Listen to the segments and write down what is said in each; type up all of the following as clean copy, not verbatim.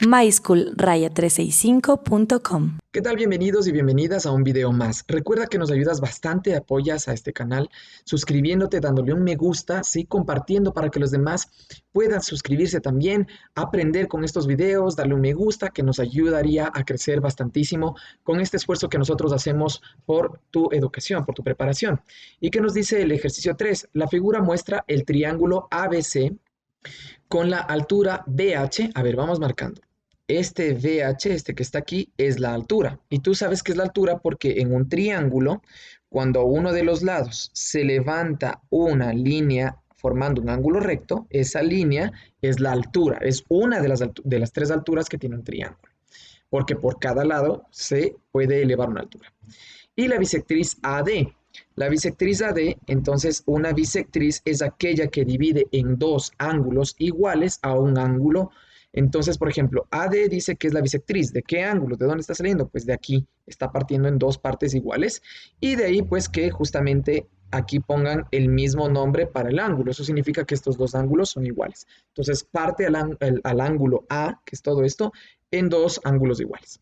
myschool-365.com. ¿Qué tal? Bienvenidos y bienvenidas a un video más. Recuerda que nos ayudas bastante, apoyas a este canal suscribiéndote, dándole un me gusta, ¿sí? Compartiendo para que los demás puedan suscribirse también, aprender con estos videos, darle un me gusta que nos ayudaría a crecer bastantísimo con este esfuerzo que nosotros hacemos por tu educación, por tu preparación. ¿Y qué nos dice el ejercicio 3? La figura muestra el triángulo ABC con la altura BH. A ver, vamos marcando. Este VH, este que está aquí, es la altura. Y tú sabes que es la altura porque en un triángulo, cuando uno de los lados se levanta una línea formando un ángulo recto, esa línea es la altura. Es una de las tres alturas que tiene un triángulo. Porque por cada lado se puede elevar una altura. Y la bisectriz AD. La bisectriz AD, entonces una bisectriz es aquella que divide en dos ángulos iguales a un ángulo. Entonces, por ejemplo, AD dice que es la bisectriz. ¿De qué ángulo? ¿De dónde está saliendo? Pues de aquí. Está partiendo en dos partes iguales. Y de ahí, pues, que justamente aquí pongan el mismo nombre para el ángulo. Eso significa que estos dos ángulos son iguales. Entonces, parte al ángulo A, que es todo esto, en dos ángulos iguales.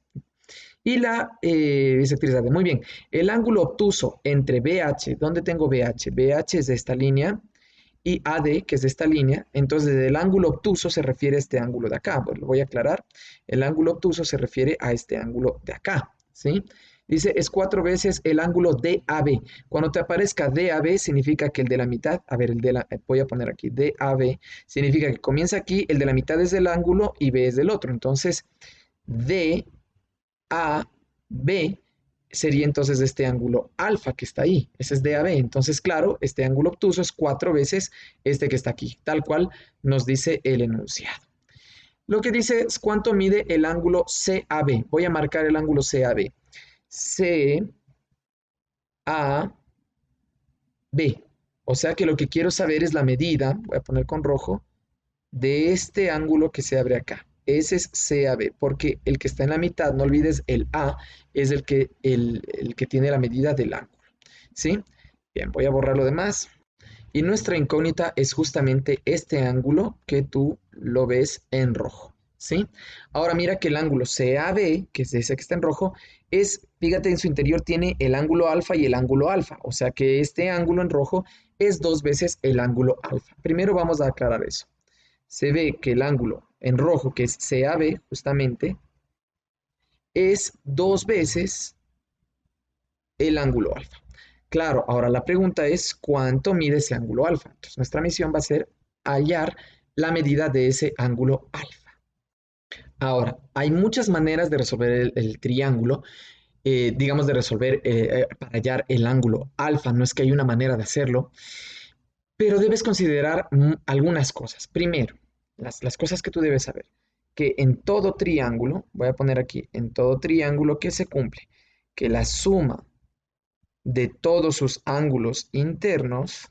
Y la bisectriz AD. Muy bien. El ángulo obtuso entre BH, ¿dónde tengo BH? BH es de esta línea y AD, que es de esta línea. Entonces, el ángulo obtuso se refiere a este ángulo de acá. Pues lo voy a aclarar. El ángulo obtuso se refiere a este ángulo de acá, ¿sí? Dice, es 4 veces el ángulo DAB. Cuando te aparezca DAB, significa que el de la mitad, a ver, voy a poner aquí, DAB, significa que comienza aquí, el de la mitad es del ángulo y B es del otro. Entonces, DAB sería entonces este ángulo alfa que está ahí. Ese es DAB. Entonces, claro, este ángulo obtuso es 4 veces este que está aquí, tal cual nos dice el enunciado. Lo que dice es cuánto mide el ángulo CAB. Voy a marcar el ángulo CAB. CAB. O sea que lo que quiero saber es la medida, voy a poner con rojo, de este ángulo que se abre acá. Ese es CAB, porque el que está en la mitad, no olvides, el A es el que tiene la medida del ángulo, ¿sí? Bien, voy a borrar lo demás. Y nuestra incógnita es justamente este ángulo que tú lo ves en rojo, ¿sí? Ahora mira que el ángulo CAB, que es ese que está en rojo, fíjate, en su interior tiene el ángulo alfa y el ángulo alfa, o sea que este ángulo en rojo es 2 veces el ángulo alfa. Primero vamos a aclarar eso. Se ve que el ángulo en rojo, que es CAB justamente, es 2 veces el ángulo alfa. Claro, ahora la pregunta es ¿cuánto mide ese ángulo alfa? Entonces nuestra misión va a ser hallar la medida de ese ángulo alfa. Ahora, hay muchas maneras de resolver el triángulo, digamos de resolver para hallar el ángulo alfa, no es que hay una manera de hacerlo, pero debes considerar algunas cosas. Primero, las cosas que tú debes saber, que en todo triángulo, voy a poner aquí, en todo triángulo que se cumple, que la suma de todos sus ángulos internos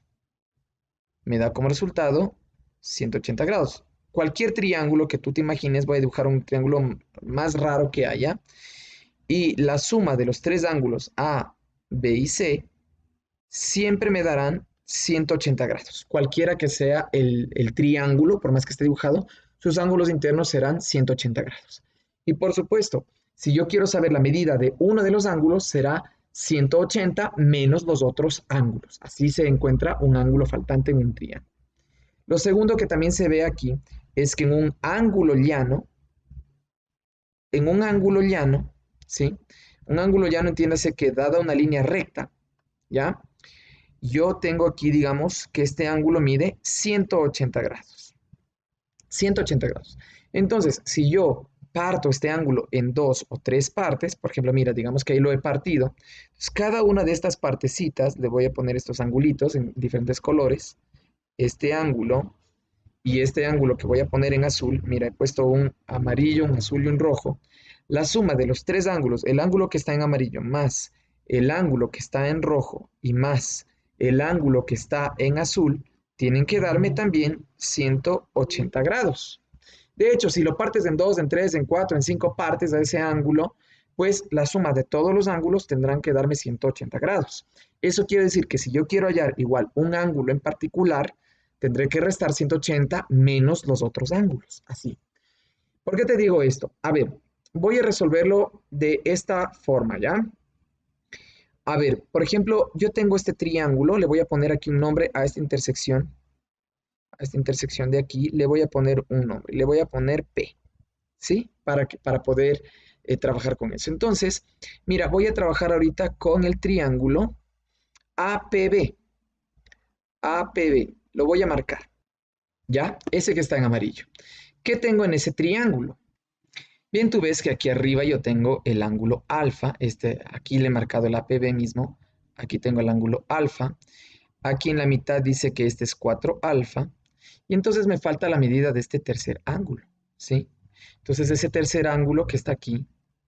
me da como resultado 180 grados. Cualquier triángulo que tú te imagines, voy a dibujar un triángulo más raro que haya, y la suma de los tres ángulos A, B y C siempre me darán 180 grados. Cualquiera que sea el triángulo, por más que esté dibujado, sus ángulos internos serán 180 grados. Y por supuesto, si yo quiero saber la medida de uno de los ángulos, será 180 menos los otros ángulos. Así se encuentra un ángulo faltante en un triángulo. Lo segundo que también se ve aquí es que en un ángulo llano, ¿sí? Un ángulo llano, entiéndase que dada una línea recta, ¿ya? Yo tengo aquí, digamos, que este ángulo mide 180 grados. 180 grados. Entonces, si yo parto este ángulo en dos o tres partes, por ejemplo, mira, digamos que ahí lo he partido, entonces cada una de estas partecitas, le voy a poner estos angulitos en diferentes colores, este ángulo y este ángulo que voy a poner en azul, mira, he puesto un amarillo, un azul y un rojo, la suma de los tres ángulos, el ángulo que está en amarillo más el ángulo que está en rojo y más el ángulo que está en azul, tienen que darme también 180 grados. De hecho, si lo partes en 2, en 3, en 4, en 5 partes a ese ángulo, pues la suma de todos los ángulos tendrán que darme 180 grados. Eso quiere decir que si yo quiero hallar igual un ángulo en particular, tendré que restar 180 menos los otros ángulos, así. ¿Por qué te digo esto? A ver, voy a resolverlo de esta forma, ¿ya? A ver, por ejemplo, yo tengo este triángulo, le voy a poner aquí un nombre a esta intersección de aquí, le voy a poner un nombre, le voy a poner P, ¿sí? Para poder trabajar con eso. Entonces, mira, voy a trabajar ahorita con el triángulo APB, APB, lo voy a marcar, ¿ya? Ese que está en amarillo. ¿Qué tengo en ese triángulo? Bien, tú ves que aquí arriba yo tengo el ángulo alfa, aquí le he marcado el APB mismo, aquí tengo el ángulo alfa, aquí en la mitad dice que este es 4 alfa, y entonces me falta la medida de este tercer ángulo, ¿sí? Entonces ese tercer ángulo que está aquí,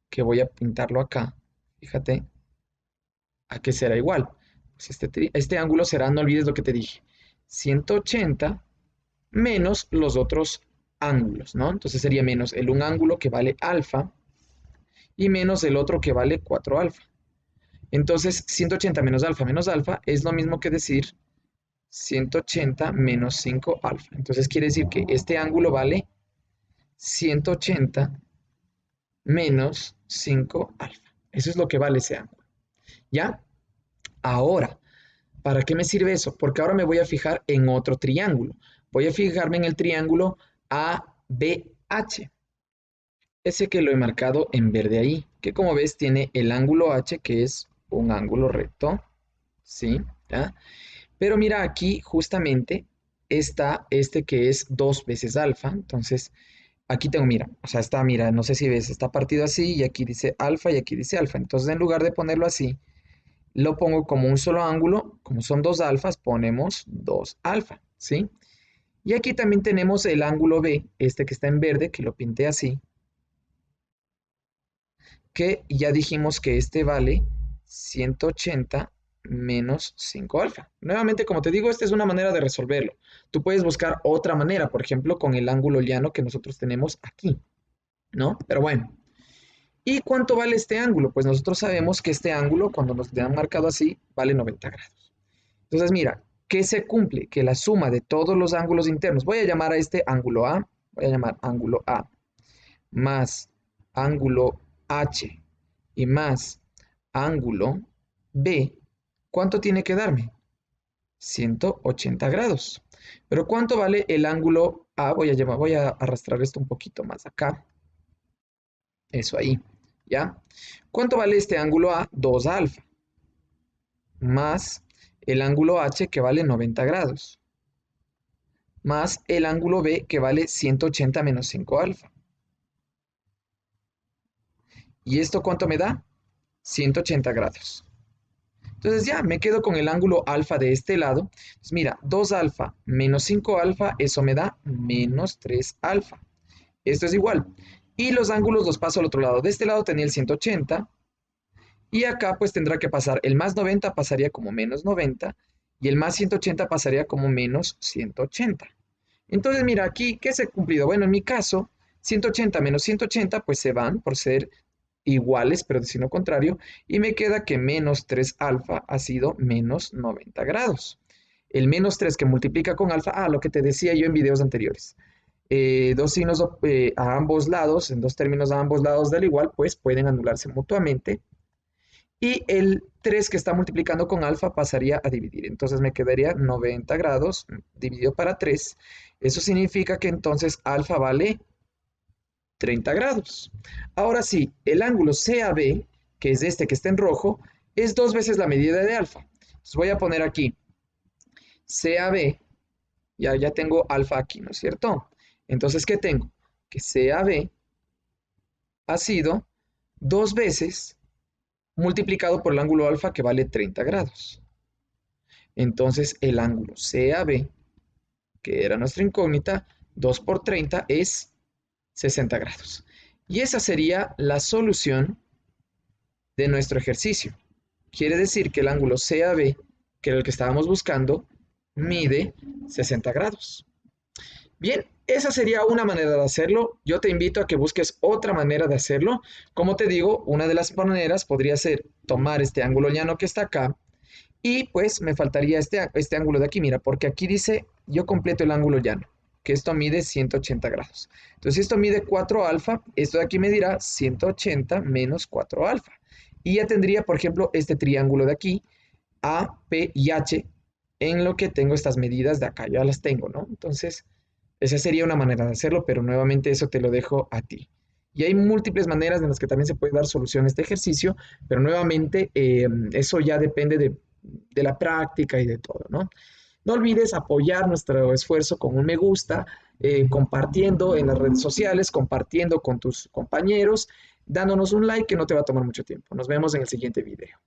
que voy a pintarlo acá, fíjate, ¿a qué será igual? Pues este ángulo será, no olvides lo que te dije, 180 menos los otros ángulos, ¿no? Entonces sería menos el un ángulo que vale alfa y menos el otro que vale 4 alfa. Entonces 180 menos alfa es lo mismo que decir 180 menos 5 alfa. Entonces quiere decir que este ángulo vale 180 menos 5 alfa. Eso es lo que vale ese ángulo. ¿Ya? Ahora, ¿para qué me sirve eso? Porque ahora me voy a fijar en otro triángulo. Voy a fijarme en el triángulo ABH. Ese que lo he marcado en verde ahí, que como ves tiene el ángulo H, que es un ángulo recto, ¿sí? ¿Ya? Pero mira, aquí justamente está este que es 2 veces alfa, entonces aquí tengo, mira, o sea, está, mira, no sé si ves, está partido así y aquí dice alfa y aquí dice alfa, entonces en lugar de ponerlo así, lo pongo como un solo ángulo, como son 2 alfas, ponemos 2 alfa, ¿sí? Y aquí también tenemos el ángulo B, este que está en verde, que lo pinté así, que ya dijimos que este vale 180 menos 5 alfa. Nuevamente, como te digo, esta es una manera de resolverlo. Tú puedes buscar otra manera, por ejemplo, con el ángulo llano que nosotros tenemos aquí, ¿no? Pero bueno. ¿Y cuánto vale este ángulo? Pues nosotros sabemos que este ángulo, cuando nos le han marcado así, vale 90 grados. Entonces, mira, ¿qué se cumple? Que la suma de todos los ángulos internos, voy a llamar a este ángulo A, voy a llamar ángulo A, más ángulo H y más ángulo B, ¿cuánto tiene que darme? 180 grados. Pero ¿cuánto vale el ángulo A? Voy a arrastrar esto un poquito más acá. Eso ahí, ¿ya? ¿Cuánto vale este ángulo A? 2 alfa. Más el ángulo H que vale 90 grados. Más el ángulo B que vale 180 menos 5 alfa. ¿Y esto cuánto me da? 180 grados. Entonces ya me quedo con el ángulo alfa de este lado. Entonces mira, 2 alfa menos 5 alfa, eso me da menos 3 alfa. Esto es igual. Y los ángulos los paso al otro lado. De este lado tenía el 180 y acá pues tendrá que pasar. El más 90 pasaría como menos 90 y el más 180 pasaría como menos 180. Entonces mira aquí, ¿qué se ha cumplido? Bueno, en mi caso, 180 menos 180 pues se van por ser iguales, pero de signo contrario, y me queda que menos 3 alfa ha sido menos 90 grados. El menos 3 que multiplica con alfa, lo que te decía yo en videos anteriores. Dos signos a ambos lados, en dos términos a ambos lados del igual, pues pueden anularse mutuamente. Y el 3 que está multiplicando con alfa pasaría a dividir. Entonces me quedaría 90 grados dividido para 3. Eso significa que entonces alfa vale 30 grados. Ahora sí, el ángulo CAB, que es este que está en rojo, es 2 veces la medida de alfa. Entonces voy a poner aquí CAB, ya tengo alfa aquí, ¿no es cierto? Entonces, ¿qué tengo? Que CAB ha sido 2 veces multiplicado por el ángulo alfa que vale 30 grados. Entonces, el ángulo CAB, que era nuestra incógnita, 2 por 30 es 60 grados. Y esa sería la solución de nuestro ejercicio. Quiere decir que el ángulo CAB, que era el que estábamos buscando, mide 60 grados. Bien, esa sería una manera de hacerlo. Yo te invito a que busques otra manera de hacerlo. Como te digo, una de las maneras podría ser tomar este ángulo llano que está acá y pues me faltaría este ángulo de aquí, mira, porque aquí dice yo completo el ángulo llano. que esto mide 180 grados. Entonces, si esto mide 4 alfa, esto de aquí medirá 180 menos 4 alfa. Y ya tendría, por ejemplo, este triángulo de aquí, A, P y H, en lo que tengo estas medidas de acá, ya las tengo, ¿no? Entonces, esa sería una manera de hacerlo, pero nuevamente eso te lo dejo a ti. Y hay múltiples maneras en las que también se puede dar solución a este ejercicio, pero nuevamente eso ya depende de la práctica y de todo, ¿no? No olvides apoyar nuestro esfuerzo con un me gusta, compartiendo en las redes sociales, compartiendo con tus compañeros, dándonos un like que no te va a tomar mucho tiempo. Nos vemos en el siguiente video.